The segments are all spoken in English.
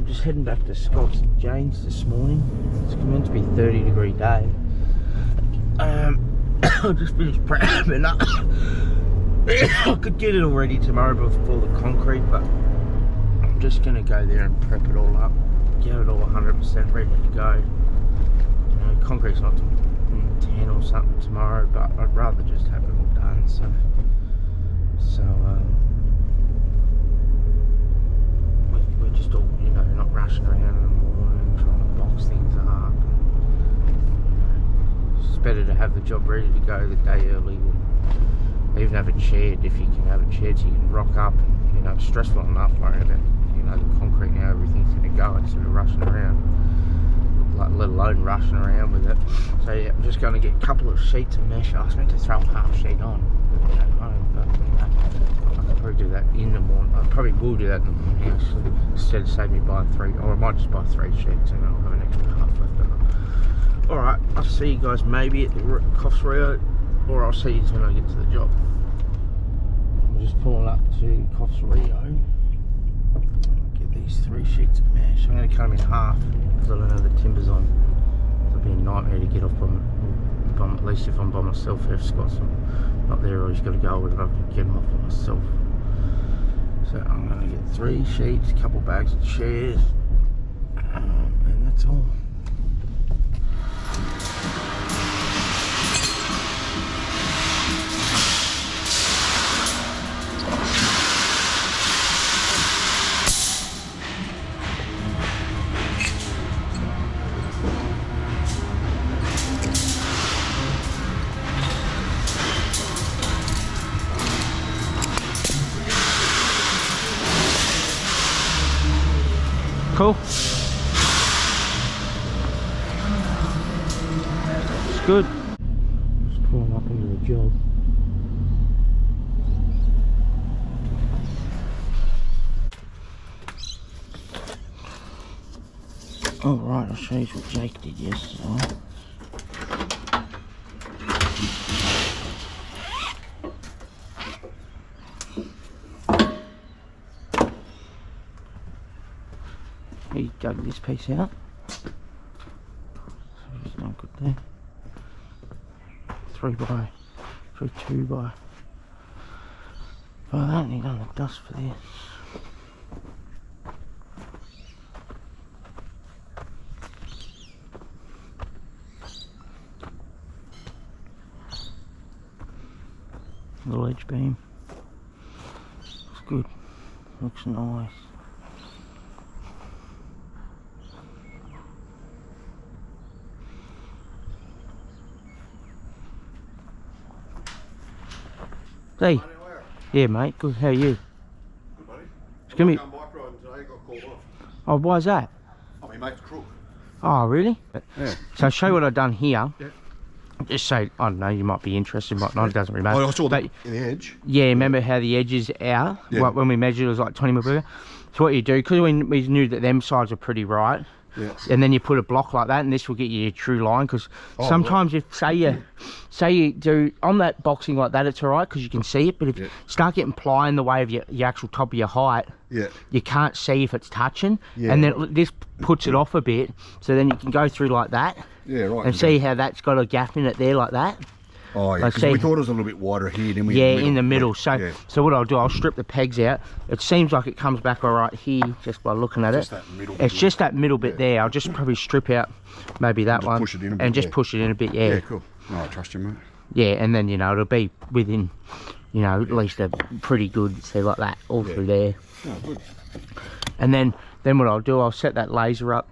just heading back to Scott's and Jane's this morning. It's meant to be 30-degree day. I just finished prepping up. I could get it all ready tomorrow before the concrete, but I'm just going to go there and prep it all up, get it all 100% ready to go. You know, concrete's not till 10 or something tomorrow, but I'd rather just have it all done. So we're just all, you know, not rushing around in the morning trying to box things up. It's better to have the job ready to go the day early. Even have it shared if you can have it shared, so you can rock up. You know, it's stressful enough worrying about, you know, the concrete and how everything's going to go instead of rushing around, like, let alone rushing around with it. So yeah, I'm just going to get a couple of sheets of mesh. I was meant to throw a half sheet on at home, but you know, I could probably do that in the morning. I probably will do that in the morning actually, instead of save me buying 3, or I might just buy 3 sheets and I'll have an extra half left over. Alright, I'll see you guys maybe at the Coffs Rio, or I'll see you when I get to the job. I'm just pulling up to Coffs Rio. Get these 3 sheets of mesh. I'm going to cut them in half because I don't have the timbers on. It'll be a nightmare to get off by, at least if I'm by myself. If Scott's not there or he's got to go with it, I can get them off by myself. So I'm going to get 3 sheets, a couple bags of chairs, and that's all. Cool. It's good. Just pulling up into the job. Alright, I'll show you what Jake did yesterday. He dug this piece out, so it's not good there. 2 by. Well, I don't need on the dust for this. Little edge beam. Looks good. Looks nice. Hey. Yeah, mate. Good. How are you? Good, buddy. It's gonna be. Bike riding today, got called off. Oh, why's that? Oh, my mate's crook. Oh, really? Yeah. So I'll show you what I've done here. Yeah. Just so, I don't know, you might be interested, might not, it doesn't really matter. Oh, I saw but, in the edge. Yeah, remember how the edges are? Yeah. Like when we measured it was like 20 mm. So what you do, because we knew that them sides are pretty right, Yeah. and then you put a block like that, and this will get you a true line. Because sometimes if say you do on that boxing like that, it's all right because you can see it. But if you start getting ply in the way of your actual top of your height, you can't see if it's touching. Yeah. And then this puts it off a bit, so then you can go through like that. Yeah, right. And see how that's got a gap in it there like that. Oh, yeah, because we thought it was a little bit wider here. Then we in the middle. So what I'll do, I'll strip the pegs out. It seems like it comes back all right here, just by looking at it. It's just that middle bit there. I'll just probably strip out maybe that one. Push it in a bit, and just push it in a bit, Yeah, cool. No, I trust you, mate. Yeah, and then, you know, it'll be within, you know, at least a pretty good, see, like that, all through there. Oh, good. And then what I'll do, I'll set that laser up.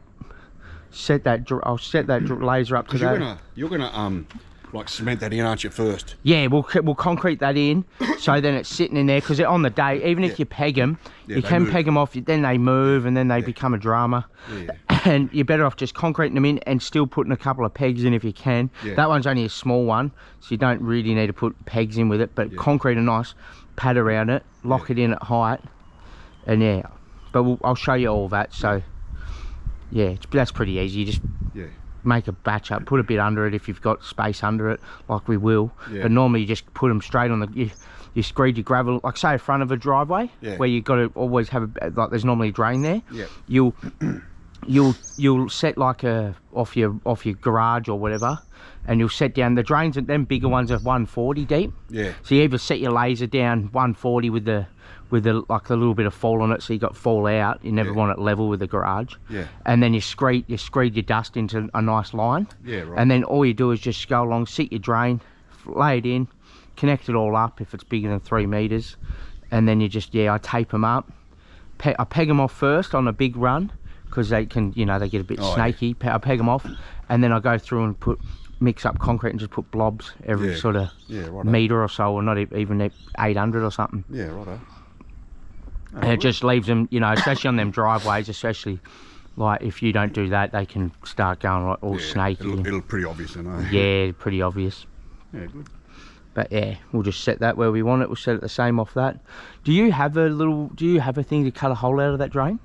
I'll set that laser up to that. You're gonna like cement that in, aren't you, first? Yeah, we'll concrete that in, so then it's sitting in there, because on the day, even if you peg them, you can peg them off, then they move and then they become a drama. Yeah. And you're better off just concreting them in and still putting a couple of pegs in if you can. Yeah. That one's only a small one, so you don't really need to put pegs in with it, but concrete a nice pad around it, lock it in at height, and but I'll show you all that. So yeah, that's pretty easy. You just make a batch up, put a bit under it if you've got space under it, like we will. But normally you just put them straight on the, you screed your gravel, like say in front of a driveway, where you got to always have like there's normally a drain there. Yeah. You'll set like off your garage or whatever, and you'll set down the drains. And them bigger ones are 140 deep. Yeah. So you either set your laser down 140 with the like a little bit of fall on it, so you got fall out. You never want it level with the garage. Yeah. And then you screed your dust into a nice line. Yeah. Right. And then all you do is just go along, sit your drain, lay it in, connect it all up if it's bigger than 3 meters, and then you just I tape them up. I peg them off first on a big run because they can they get a bit snaky. I peg them off, and then I go through and mix up concrete and just put blobs every sort of meter or so, or not even 800 or something. Yeah, righto. And it just leaves them, especially on them driveways, especially like if you don't do that, they can start going like all snaky. It'll pretty obvious, Yeah, pretty obvious. Yeah, good. But yeah, we'll just set that where we want it. We'll set it the same off that. Do you have a thing to cut a hole out of that drain?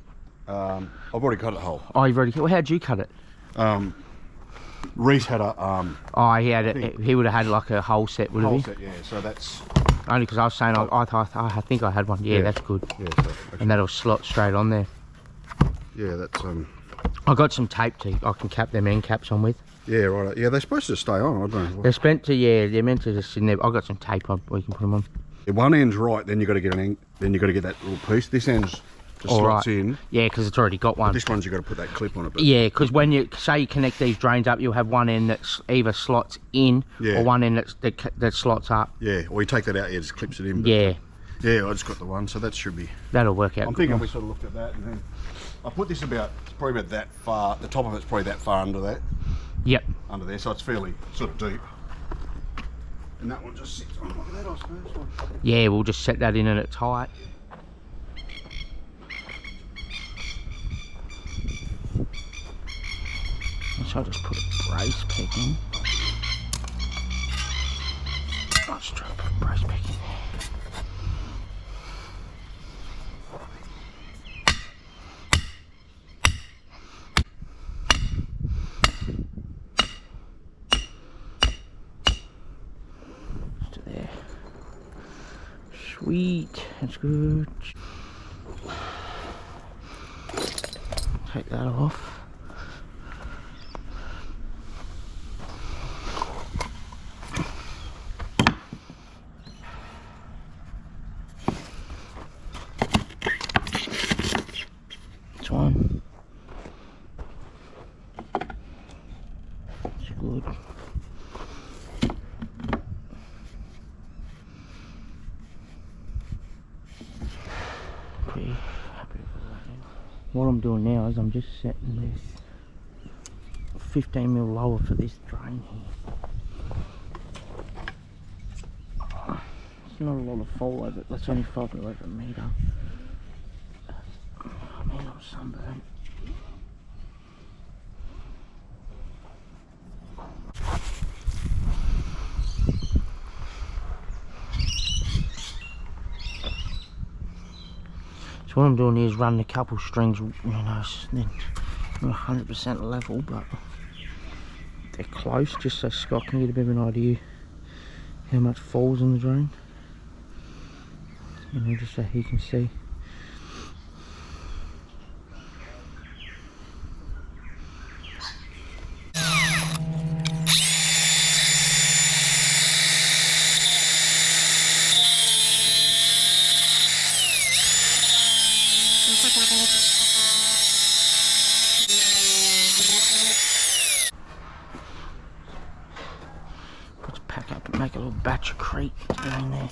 I've already cut a hole. Oh, you've already. Well, how'd you cut it? Reese had a Oh, he had it. He would have had like a hole set, would he? Hole set, yeah. So that's only because I was saying I think I had one. Yeah, that's good. Yeah, so and that'll slot straight on there. Yeah, that's I got some tape I can cap them end caps on with. Yeah, right. Yeah, they're supposed to stay on. I don't know. They're meant to just sit there. I got some tape on. We can put them on. If one end's right, then you got to get then you got to get that little piece. This end's just slots in. Yeah, because it's already got one. But this one's you got to put that clip on it. But yeah, because when you connect these drains up, you'll have one end that's either slots in or one end that slots up. Yeah, or you take that out, just clips it in. Yeah. Yeah, I just got the one, so that should be. That'll work out. I'm thinking we sort of looked at that, and then I put this it's probably about that far. The top of it's probably that far under that. Yep. Under there, so it's fairly sort of deep. And that one just sits on like that, I suppose. Yeah, we'll just set that in and it's tight. So I'll just put a brace peg in. Let's try to put a brace peg in there. Just there. Sweet, that's good. Take that off. One. It's good. Pretty happy with that. What I'm doing now is I'm just setting this 15mm lower for this drain here. It's not a lot of fall over it. That's only 5 over a metre. I'm sunburned. So what I'm doing here is running a couple strings, then not 100% level, but they're close, just so Scott can get a bit of an idea how much falls in the drain. Just so he can see. Let's pack up and make a little batch of crate down there.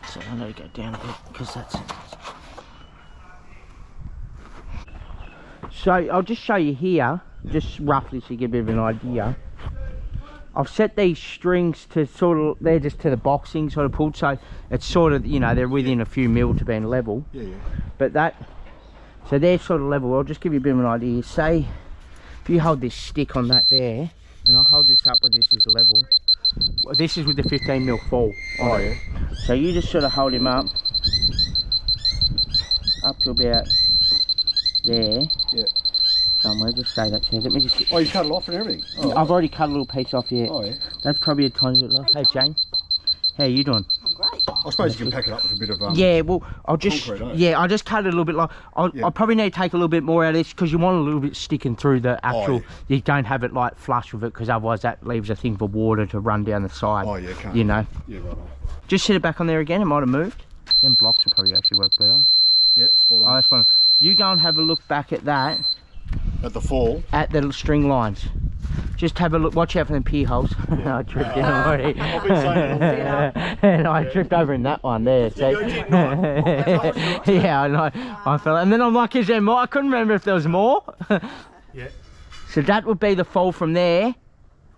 So I know to go down a bit because that's. So I'll just show you here, just roughly so you get a bit of an idea. I've set these strings to sort of, they're just to the boxing sort of pulled, so it's sort of, they're within a few mil to being level. Yeah, yeah. But so they're sort of level. I'll just give you a bit of an idea. Say, if you hold this stick on that there, and I'll hold this up where this is level. Well, this is with the 15mm fall. Oh, yeah. So you just sort of hold him up to about there. Yeah. Somewhere, just say that to me. Let me just... Oh, you cut it off and everything? Oh, I've already cut a little piece off, yeah. Oh, yeah. That's probably a tiny bit low. Hey, Jane. How you doing? I'm great. I suppose you can pack it up with a bit of yeah, well, I'll just concrete, I'll just cut it a little bit low. I'll probably need to take a little bit more out of this because you want a little bit sticking through the actual. You don't have it like flush with it because otherwise that leaves a thing for water to run down the side. Oh yeah, can't. You know. Yeah, right. Just sit it back on there again. It might have moved. Them blocks will probably actually work better. Yeah, spot on. Oh, that's fine. You go and have a look back at that. At the fall. At the string lines. Just have a look. Watch out for them pier holes. Yeah. I tripped down already. I've been saying it and I tripped over in that one there. So. Yeah, I know. I fell. And then I'm like, is there more? I couldn't remember if there was more. Yeah. So that would be the fall from there,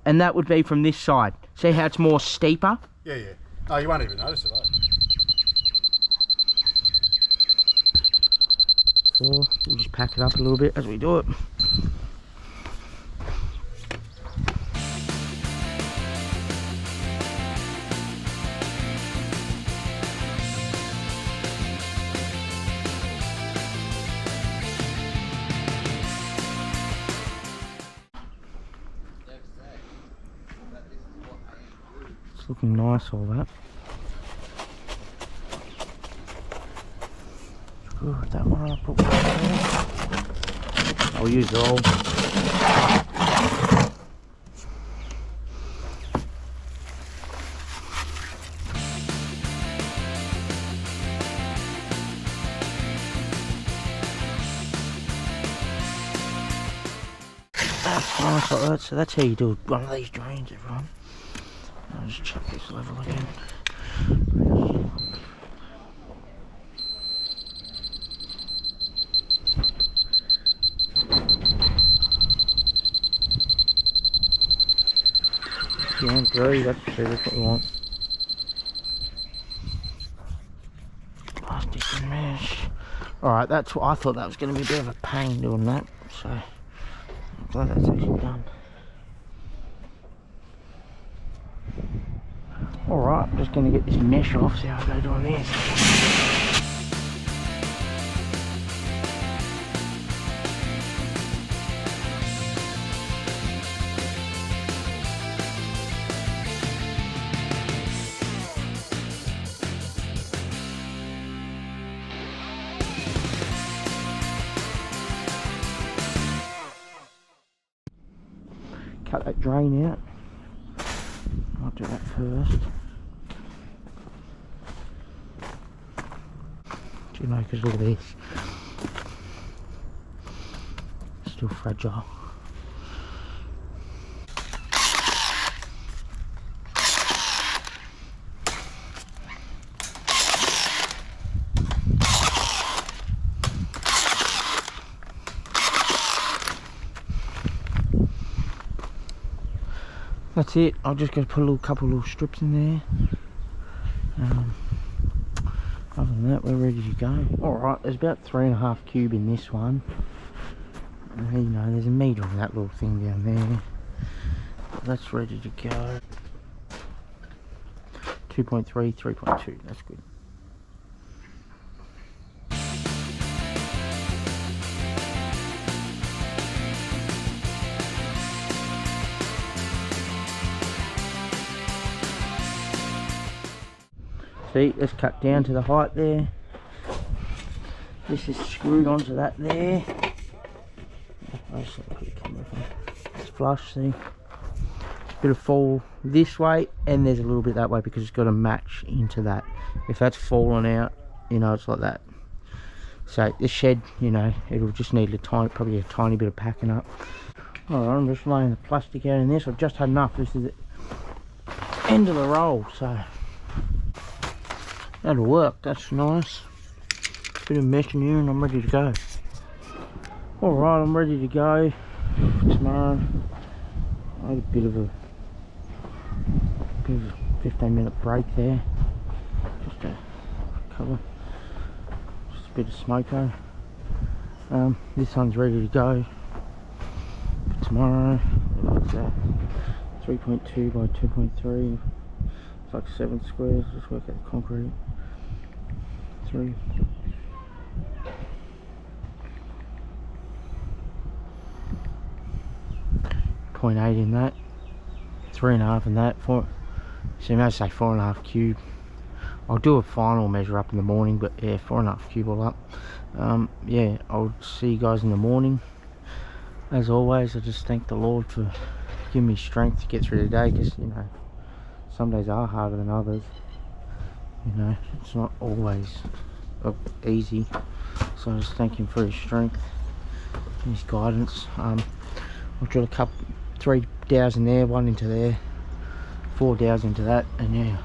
and that would be from this side. See how it's more steeper? Yeah, yeah. Oh, you won't even notice it, So we'll just pack it up a little bit as we do it. It's looking nice, all that. Ooh, that one I'll put one there. I'll use it all. That's nice like that. So that's how you do one of these drains, everyone. I'll just check this level again. Yeah, great, that's what we want. Plastic and mesh. Alright, that's what I thought that was going to be a bit of a pain doing that, so I'm glad that's actually done. Alright, I'm just going to get this mesh off, see how I go doing this. Cut that drain out. I'll do that first. Do you know, because look at this. Still fragile. That's it. I'm just going to put a couple little strips in there. Other than that, we're ready to go. Alright, there's about 3.5 cube in this one. You know, there's a metre on that little thing down there. But that's ready to go. 2.3, 3.2, that's good. See, let's cut down to the height there. This is screwed onto that there. It's flush, see. A bit of fall this way, and there's a little bit that way because it's got to match into that. If that's fallen out, you know, it's like that. So the shed, you know, it'll just need probably a tiny bit of packing up. Alright, I'm just laying the plastic out in this. I've just had enough. This is the end of the roll, so that'll work. That's nice. Bit of mesh in here and I'm ready to go. Alright, I'm ready to go for tomorrow. I had a bit of a 15-minute break there. Just to cover. Just a bit of smoko. This one's ready to go for tomorrow. It's 3.2 by 2.3. It's like 7 squares. Just work out the concrete. 3. 0.8 in that, 3.5 in that, 4, so you may say 4.5 cube. I'll do a final measure up in the morning, but yeah, 4.5 cube all up. Yeah, I'll see you guys in the morning. As always, I just thank the Lord for giving me strength to get through the day, because, you know, some days are harder than others. You know, it's not always easy. So I just thank him for his strength and his guidance. I'll drill a couple, 3 dows in there, 1 into there, 4 dows into that, and yeah,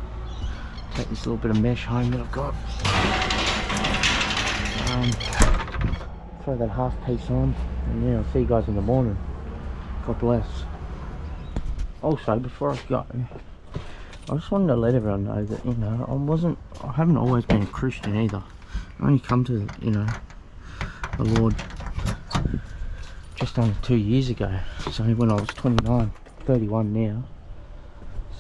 take this little bit of mesh home that I've got. Throw that half piece on, and yeah, I'll see you guys in the morning. God bless. Also, before I go, I just wanted to let everyone know that, you know, I haven't always been a Christian either. I only come to, you know, the Lord just under 2 years ago. So when I was 29, 31 now.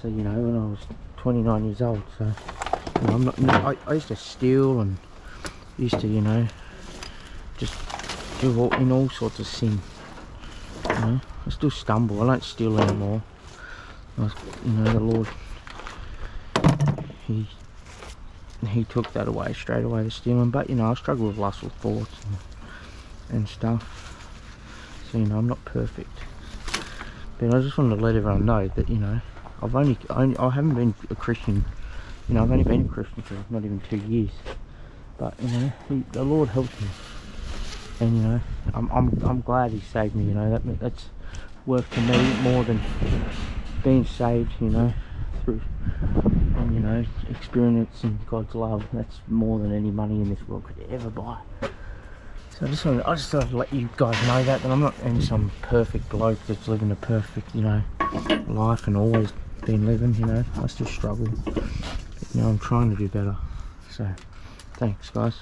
So, you know, when I was 29 years old. So, you know, I'm not, I used to steal and used to, you know, just do all sorts of sin. You know, I still stumble. I don't steal anymore. You know, the Lord, he took that away straight away, the stealing. But you know, I struggle with lustful thoughts and stuff. So you know, I'm not perfect. But I just wanted to let everyone know that, you know, I haven't been a Christian. You know, I've only been a Christian for not even 2 years. But you know, the Lord helped me, and you know, I'm glad He saved me. You know, that's worth to me more than being saved. You know, through, and you know, experiencing God's love. That's more than any money in this world could ever buy. So I just thought I'd let you guys know that I'm not some perfect bloke that's living a perfect, you know, life and always been living. You know, I still struggle. But, you know, I'm trying to do better. So thanks, guys.